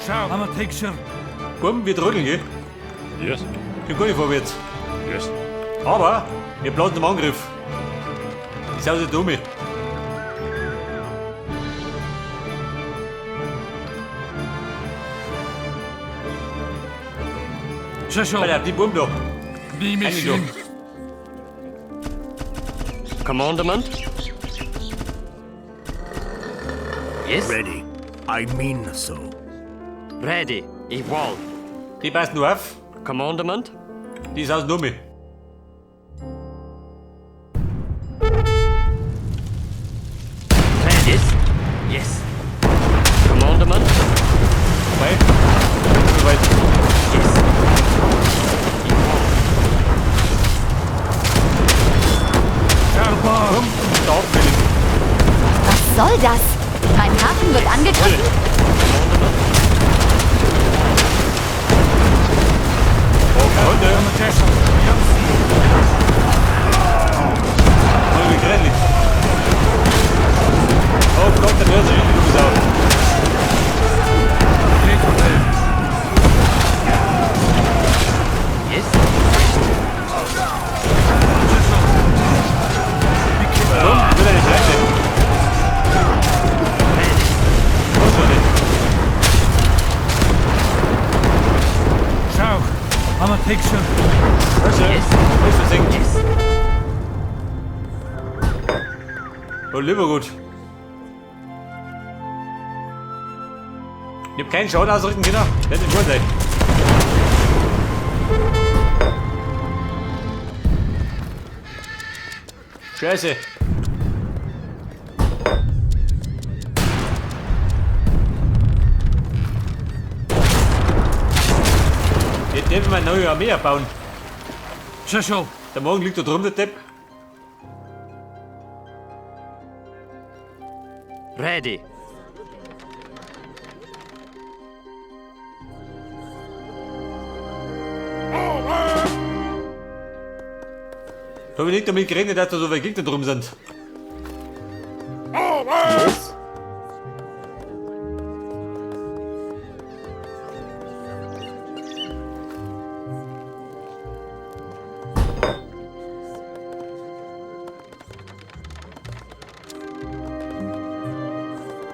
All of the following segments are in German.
Schau, I'm a picture. Buben, wir trödeln, gell? Yes. Wir gehen nicht vorwärts. Yes. Aber wir planen im Angriff. Ist also dumme. Schon. Alter, die Buben da. Die Mission. Commandment? Yes? Ready. I mean so. Ready. Evolve. Die passen nur auf. Commandment? Die ist aus Nummer. Ready? Yes. Commandment? Vorbei. Soweit. Yes. Evolve. Buben, da aufwählen. Was soll das? Mein Hafen wird angegriffen? Hunde. Mal wie grenzlich. Oh Gott, dann hört sich die Luft auf. Yes. Buben, will er nicht rein? Muss man nicht. Schau, I'm a picture. Yes. Muss man singen. Yes. Oh, lieber gut. Ich hab keinen Schaden ausrichten können. Wird nicht wohl sein. Scheiße. Jetzt dürfen wir eine neue Armee erbauen. Schon. Der Morgen liegt da drum, der Depp. Ready. Da habe ich nicht damit gerechnet, dass da so viele Gegner drum sind. Yes.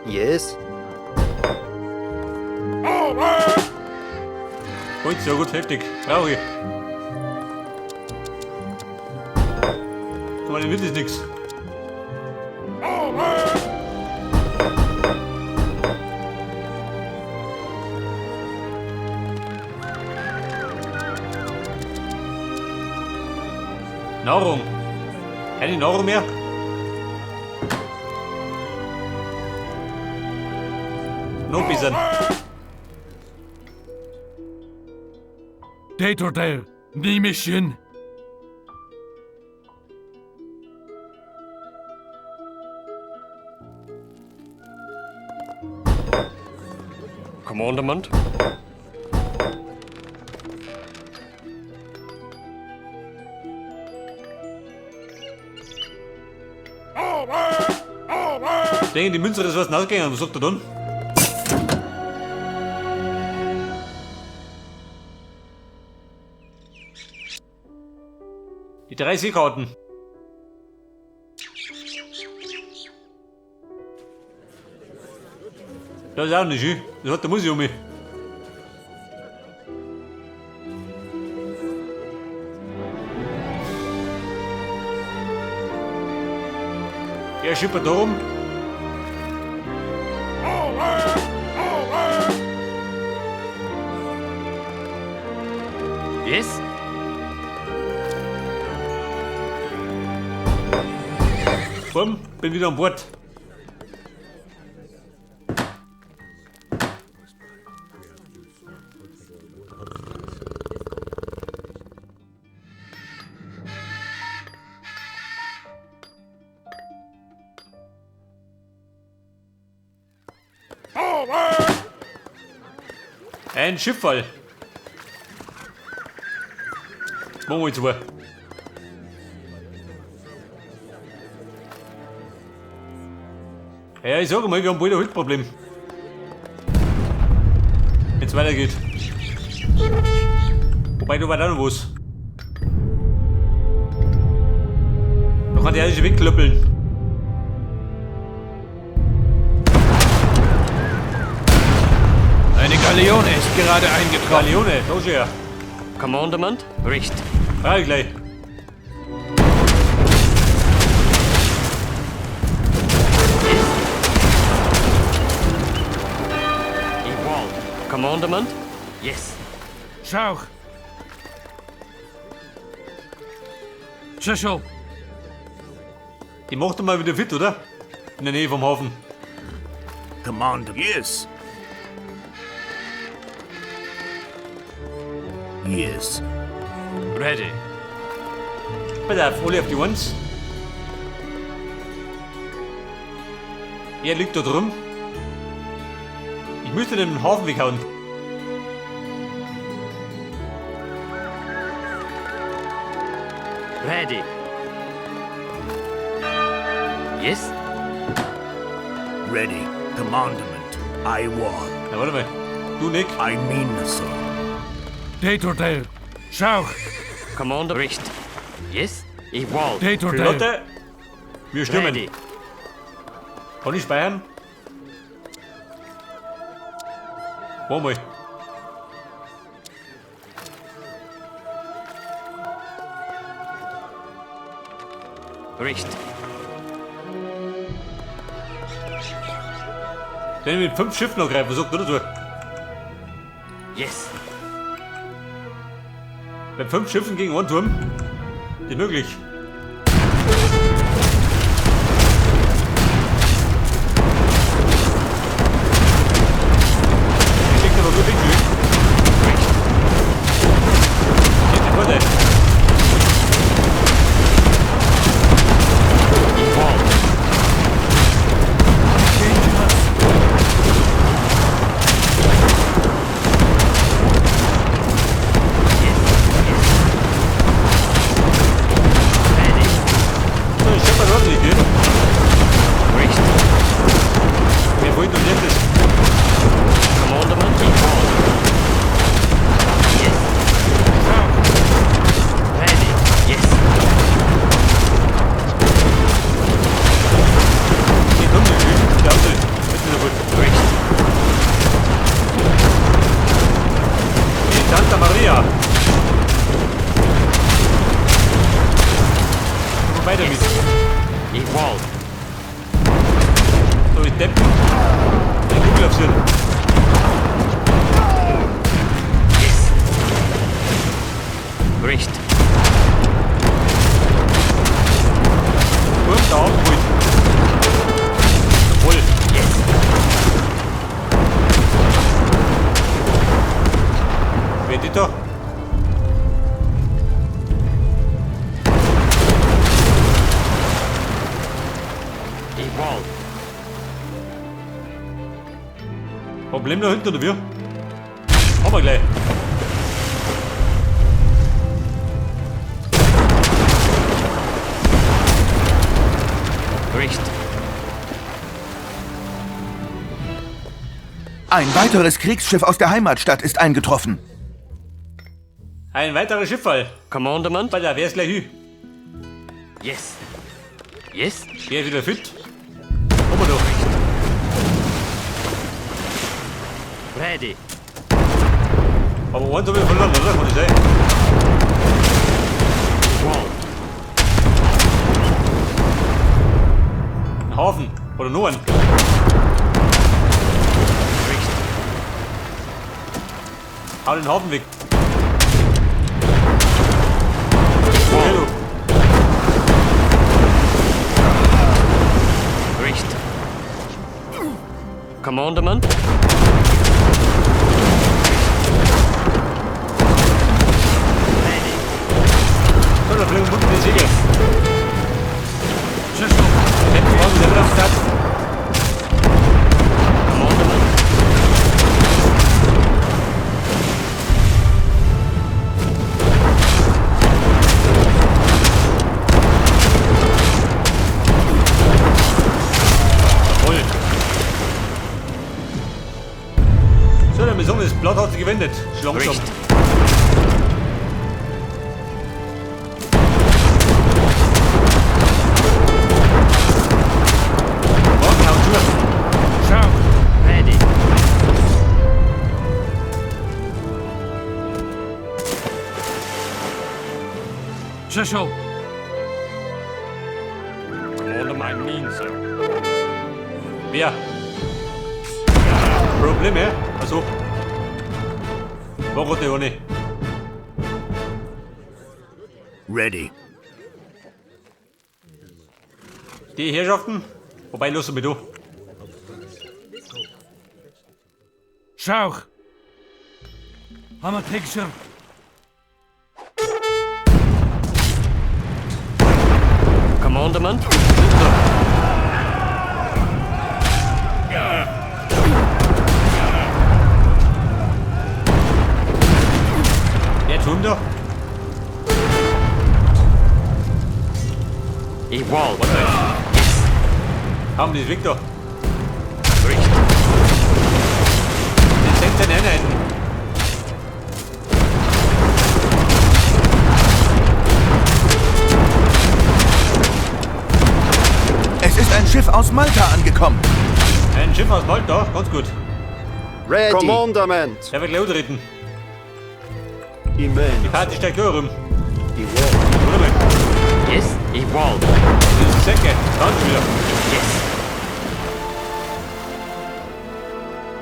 Yes. Gut, so gut, heftig. Brauche ich. Aber dann wird es nichts. Nahrung. Keine Nahrung mehr? Noch ein bisschen. Date, die Mission. Commandment? Ich denke, die Münze ist was nachgegangen. Was sagt er dann? Die 3 Seekarten. Das ist auch nicht schön. Das hat der Museum. Er schippert da rum. Yes. Bumm, bin wieder an Bord. Ein Schifffall. Machen wir jetzt mal. Ja, ich sag mal, wir haben bald ein Hultproblem. Wenn's weitergeht. Wobei, du war da noch was. Da kann der sich wegklöppeln. Eine Galeone ist gerade eingetroffen. Galeone, da ist er. Commandement, Richt. Ja, gleich. Evolved. Commandement, yes. Schauch. Tschüssel. Die macht er mal wieder fit, oder? In der Nähe vom Hafen. Commander. Yes. Yes. Ready. Pass auf, alle auf die Ones. Er liegt da drum. Ich müsste den Hafen weghauen. Ready. Yes. Ready. Commandment. I war. Na, warte mal. Du, Nick. I mean so. Detordale. Schauch. Commander, Richt. Yes. Evolved. Detordale. Lotte. Wir stürmen. Ready. Kann ich speichern? Warte mal. Richt. Den mit 5 Schiffen noch greifen, sagt, oder so? Yes. Mit 5 Schiffen gegen einen Turm? Nicht möglich. Ich schicke aber gut weg, du. Geht die Vorteil. Evolved. Ready. So, ich hab mal ordentlich, gell? Richt. Wir wollen doch nicht das. Commandement, evolved. Yes. Ready. Yes. Die kommen nicht, gell? Der Auto. Das ist ja gut. Richt. Die Santa Maria. Komm weiter mit. Evolved. So, ich deppen. Die Kugel aufs Hirn. Yes. Richt. Turm da abgeholt. Jawohl. Yes. Wer die da? Evolved. Problem da hinten, oder wie? Haben wir gleich. Richt. Ein weiteres Kriegsschiff aus der Heimatstadt ist eingetroffen. Ein weiterer Schifffall. Commandement, Bei der wär's gleich hü. yes. Yes. Der ist wieder fit. Haben wir doch. Ready. Aber eins haben wir verloren, oder? Kann ich sagen? Evolved. Ein Hafen. Oder nur einen. Richt. Hau den Hafen weg. Evolved. Hallo. Richt. Commandement, ready. So, da fliegen unten die Segel. Tschüssel. Hätten wir uns selber auf Platz. Commandement, Jawohl. Blatt hat sie gewendet. Langsam. Recht. Morgen haut zu. Schau! Ready. Schüssel! Commander, my mean, sir. Wer? Probleme? Also. Warum der nicht? Ready. Die Herrschaften? Wobei, los mit du. Schau! Hammer Picture! Commandement. Der Turm da? Equal. Haben die Victor. Recht. Den senkt den Einheiten. Es ist ein Schiff aus Malta angekommen. Ein Schiff aus Malta, ganz gut. Ready. Commandament. Der wird laut reden. Amen. Die Party steigt da rum. Equal. Oder mal? Yes. Equal. Das ist Säcke. Ganz wieder. Yes.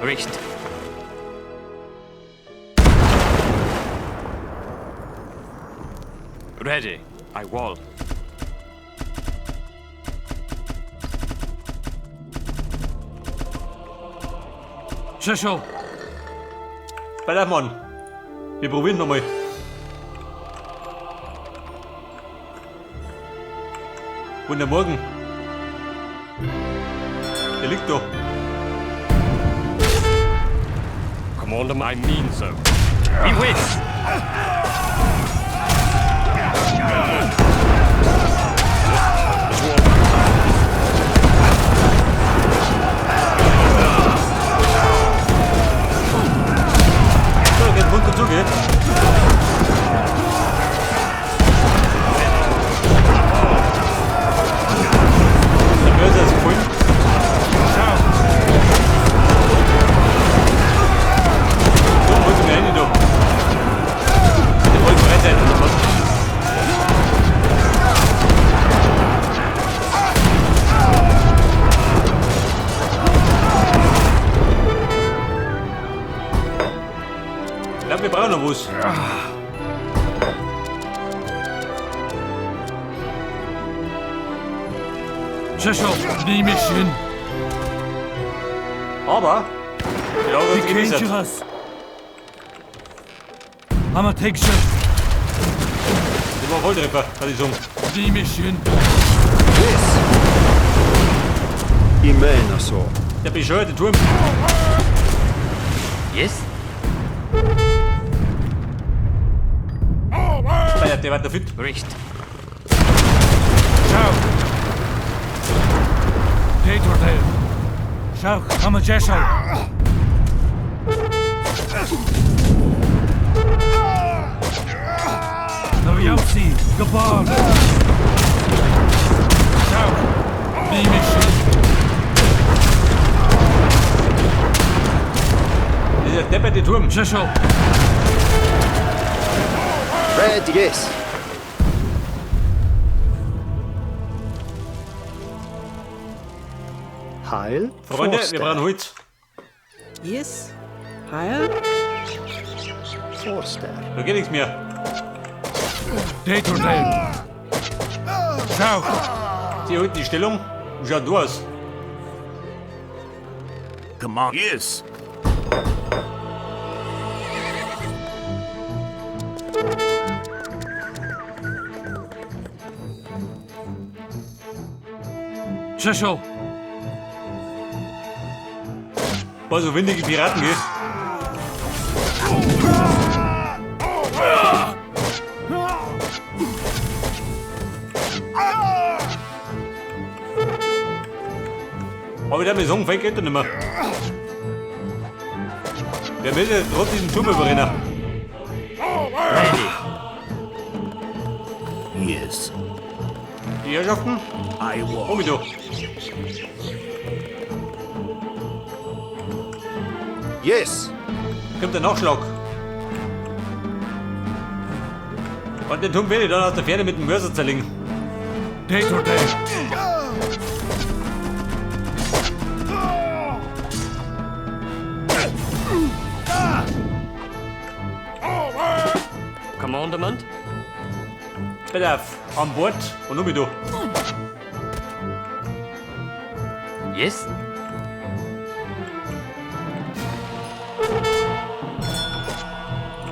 Recht. Ready. I wall. Schüssel! Weiter, Mann. Wir probieren nochmal. Guten Morgen. Der liegt da. Commander, my mean, sir. We win. So, geht Mund und zugeht. Der Börse ist gefunden. So, muss ich mir hin, du. Den wollen wir retten. Ich glaube, wir brauchen noch was. Schüssel! Die Mission! Aber, die Lage Die ist gewissert. Dangerous! Hammer Picture! Die war Volltreffer, kann ich sagen. Die Mission! Yes. Amen. Also. Der bescheuerte Turm. Yes. Der war der fit. Recht. Schau! Daytortel! Schau! Hammer Jessel! Noviotzi! Geborgen! Schau! Die Mission! Dieser depperte Turm. Schüssel! Ready. Yes. Heil. Freunde, Forster. wir brauchen Holz. Yes. Heil. Forster. Da geht nichts mehr. Daytortel! Schau! Sie halten die Stellung und schaut du aus. Command. Yes. Schüssel! War so windige Piraten geht. Aber der Maison fängt nicht mehr. Wer will denn trotz diesen Turm überrennen? Yes. Die Herrschaften? I walk. Komm mit du. Yes. Kommt der Nachschlag. Und den Turm will ich dann aus der Ferne mit dem Mörser zerlegen. Day to day. Commandement? Bitte an Bord und nur mit du. Yes?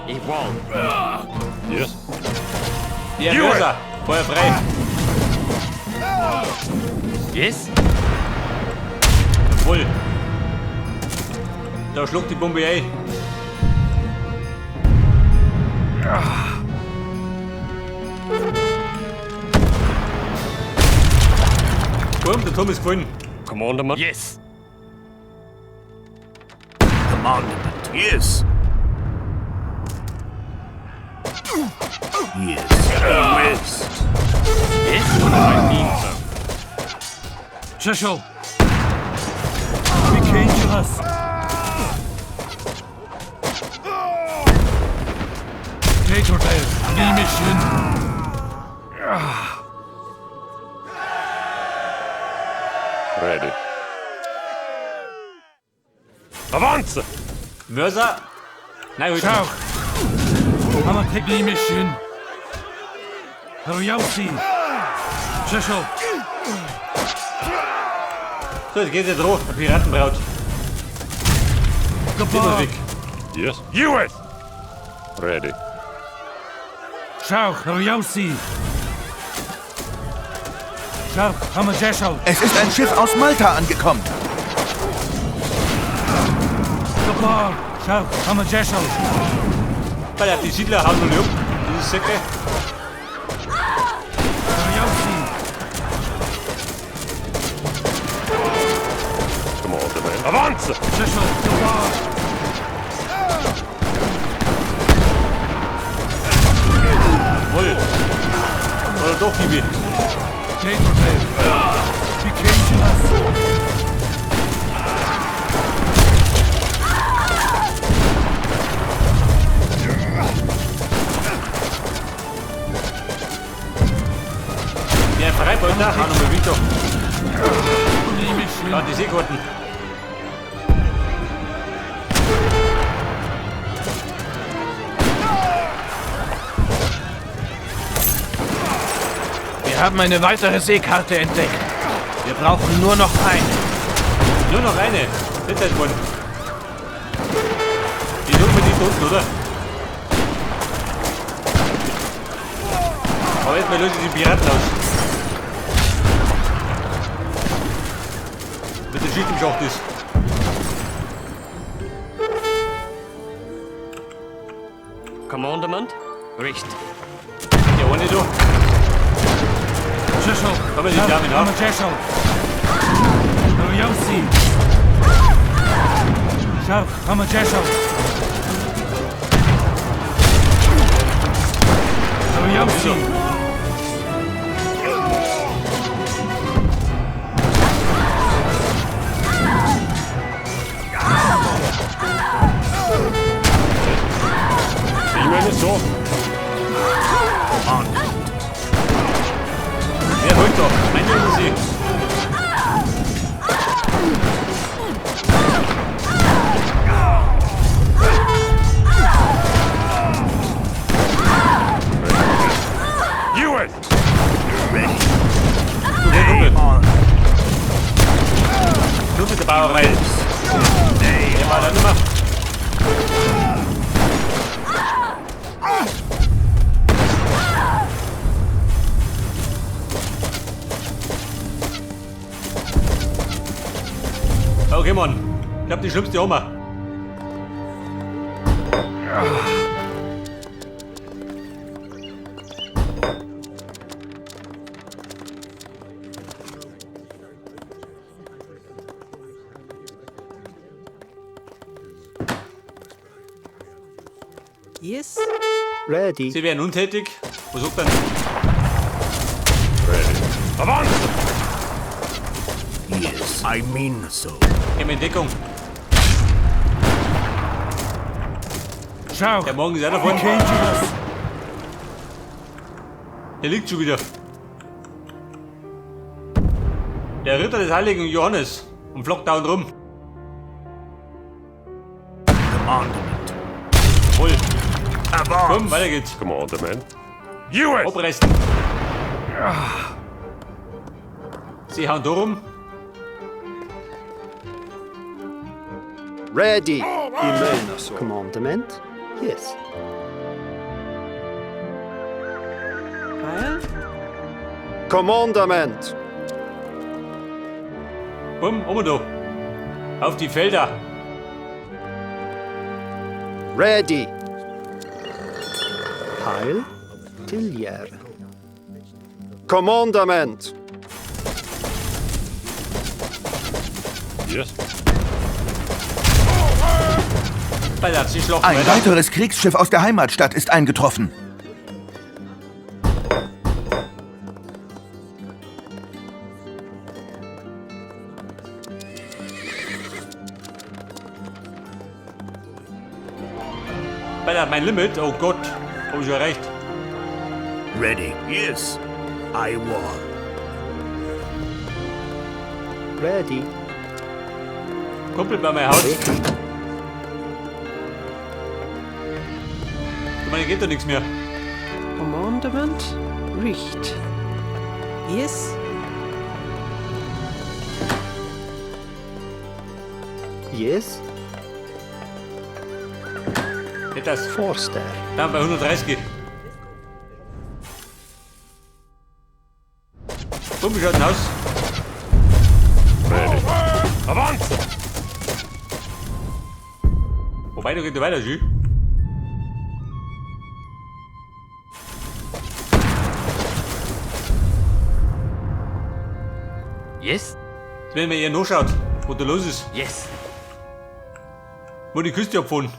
Ich won't. Yes? Der Mörser, Feuer frei. Yes? Voll. Da schluckt die Bombe ein. Komm, der Turm ist gefallen. Commandement? Yes. Commandment. Yes. Yes. West. Yes? I mean so. Cheshire. Be dangerous. Day to day. New mission. Ready. Avance! Mörser. Nein, heute. Ciao. I'm gonna take the mission. Hurry up, see. Cheshire. So, jetzt geht's jetzt hoch. Der Piratenbraut. Sind wir Goodbye. weg. Yes. US! Ready. Ciao. Hurry up, see. Ciao. I'm a Cheshire. Es ist ein Schiff aus Malta angekommen. Goodbye. Ciao. I'm a Cheshire. Weil die Siedler hauen nur um. Diese Säcke. Hurry up, see. Commandement. Avance! Cheshire. Goodbye. Voll. Oder doch, Bibi. Day to day. Be dangerous. Der Freibeuter, auch nochmal wieder. New mission. Da die Seekarten. Wir haben eine weitere Seekarte entdeckt. Wir brauchen nur noch eine. Nur noch eine. Das ist mal. Die suchen wir nicht unten, oder? Aber jetzt mal lösen die Piraten aus. Wenn der Schiff im Schacht ist. Commandement? Richt. Der eine da. Cheshire. Kommen die Damen I'm a nach. Cheshire. Hurry up, see. Ciao. I'm a Cheshire. Hurry up, see. Ich meine so. Wer holt doch? Mein Junge sie. US! Du, der Kumpel. Du mit der Bauerei. Der war da nimmer. Okay, Mann. Ich hab die schlimmste Oma. Yes. Ready. Sie werden untätig. Was sagt dann? Ready. Avance! Yes, I mean so. Gehen wir in Deckung. Schau! Der Morgen ist auch davon. Der liegt schon wieder. Der Ritter des heiligen Johannes und flockt da und rum. Commandment. Voll. Avance. Komm, weiter geht's. Commandment. US! Abresten. Sie hauen da rum. Ready. Imena so. Commandment. Yes. Heil. Commandment. Bumm, da. Auf die Felder. Ready. Heil. Tillier. Commandment. Yes. Ballert, sie schlocken Ein weiter. weiteres Kriegsschiff aus der Heimatstadt ist eingetroffen. Ballert, mein Limit. Oh Gott. Hab ich erreicht. Ready. Yes, I war. Ready. Kumpel bei meinem Haus. Du meine, geht doch nichts mehr. Commandment. Richt. Yes. Yes. Nicht das. Forster. Dann bei 130. Bumm, wie schaut denn aus? Ready. Avance! Wobei, du geht weiter, Jü. Yes? Jetzt werden wir eher nachschaut, wo da los ist. Yes. Wo die Küste abfahren.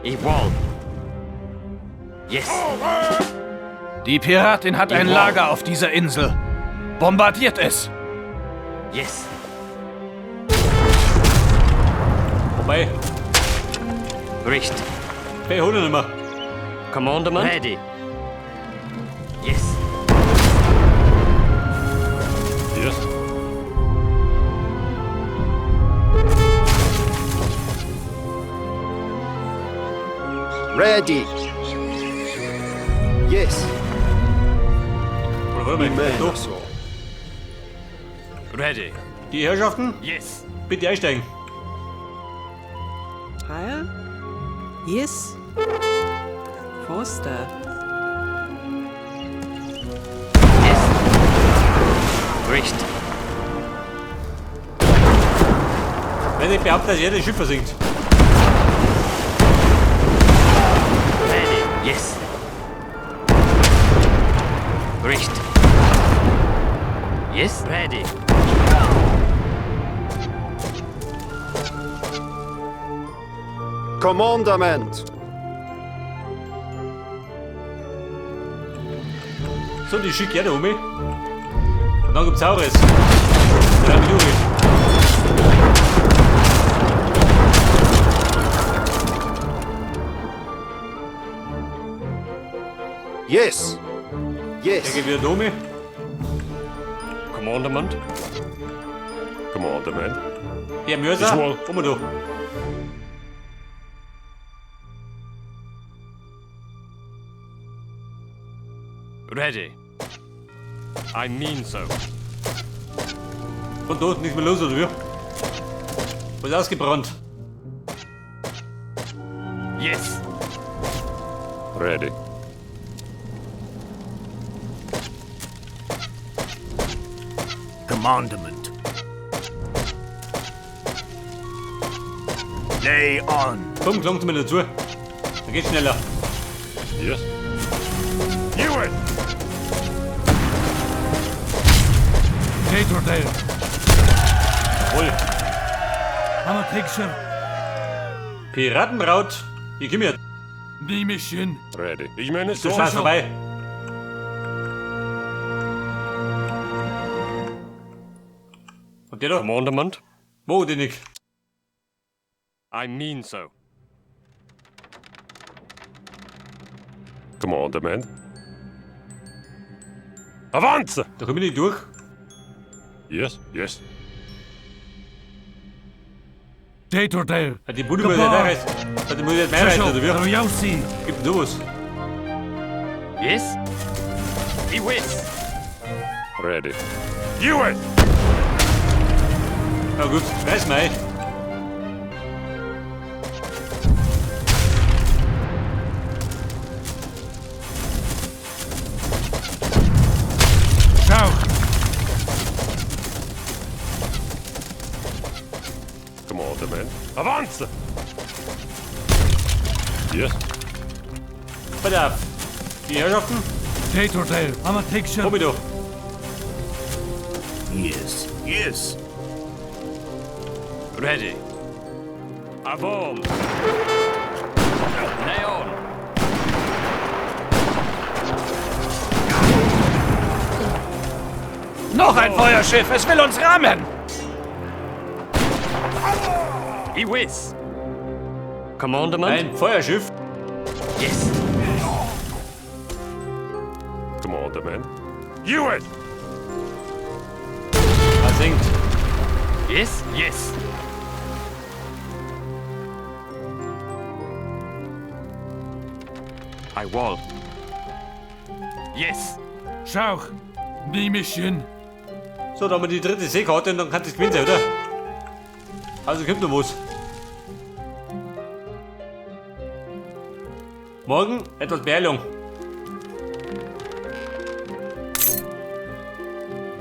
Ich wall. Yes. Die Piratin hat ein Lager auf dieser Insel. Bombardiert es. Yes. Wobei, Richt. wer holt ihn nicht mehr? Commandment. Ready. Yes. Yes. Ready. Yes. Oder warte mal, Imena doch. so. Ready. Die Herrschaften, Yes. bitte einsteigen. Heil. Yes. Forster. Yes. Richt. Wenn ich behaupte, dass jedes Schiff versinkt. Ready. Yes. Richt. Yes. Ready. Commandment. So, die schickt jeder um mich. Und dann gibt's Saures. Dann bin ich. Yes. Der Yes. geht wieder da um mich. Commandment. Commandment. Herr Mörser, Ich wohl. komm mal da. Ready. I mean so. Von dort nichts mehr los, oder wie? Was ausgebrannt? Yes. Ready. Commandment. Lay on. Komm, klangt mir dazu. Dann geht's schneller. Yes. US! Caterdale! Jawohl. I'm a picture. Piratenbraut. Ich komm her. The mission. Ready. Ich meine, Ist der Spaß vorbei. Und der da? Commandment? Wo denn nicht? I mean so. Commandment. Avance! Da komm ich nicht durch. Yes, yes. Date or dare. Die Bude muss nicht reinreißen. Die muss nicht mehr rein, oder wie? Royausi. Gibt denn da was? Yes? Ich weiß. Ready. You it! Na gut, reiß mal ein. Schau. Commandment. Avance! Yes? Pass auf. Die Herrschaften, Date or dare. I'm a picture. komm ich doch. Yes, yes. Ready. Avon! Lay on! Noch ein Feuerschiff, es will uns rammen! Ich weiß. Commandment? Ein Feuerschiff. Yes. Commandment? You it! Er sinkt. Yes, yes. I will. Yes. Schau. The mission. So, da haben wir die dritte Seekarte und dann kann das gewinnen sein, oder? Also kommt noch was. Morgen etwas Beeilung.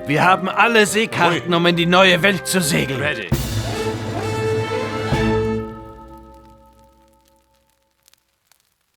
Wir haben alle Seekarten, um in die neue Welt zu segeln. Ready.